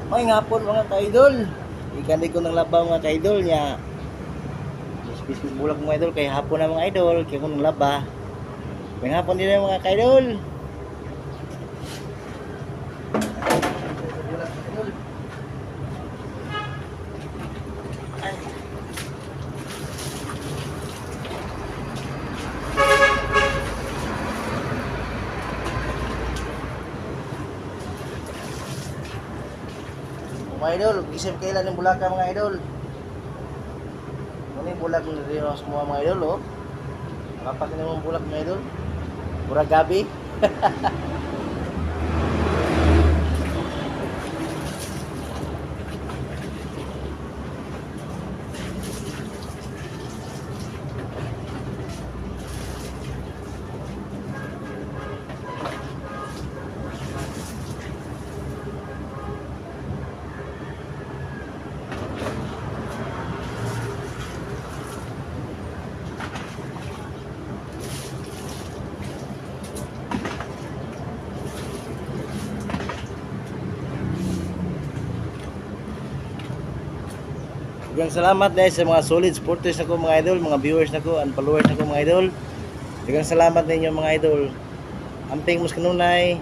May ngapon mga ka-idol. Ikanay ko ng labaw mga ka-idol niya. Bisbis bulag mga idol kay hapon na mga idol kay ko ng laba. May hapon din mga ka-idol. Mga idol, isip kailan ng bulaka mga idol. Ano yung bulag ng rin semua mga idol, oh. Kapak na yung bulag mga idol. Murag gabi. Daghang salamat dahil sa mga solid supporters nako mga idol, mga viewers nako, and followers nako mga idol. Daghang salamat ninyo mga idol. Amping mus kanunay.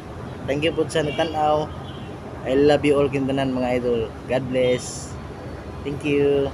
Thank you po sa nagtan-aw. I love you all kintanan mga idol. God bless. Thank you.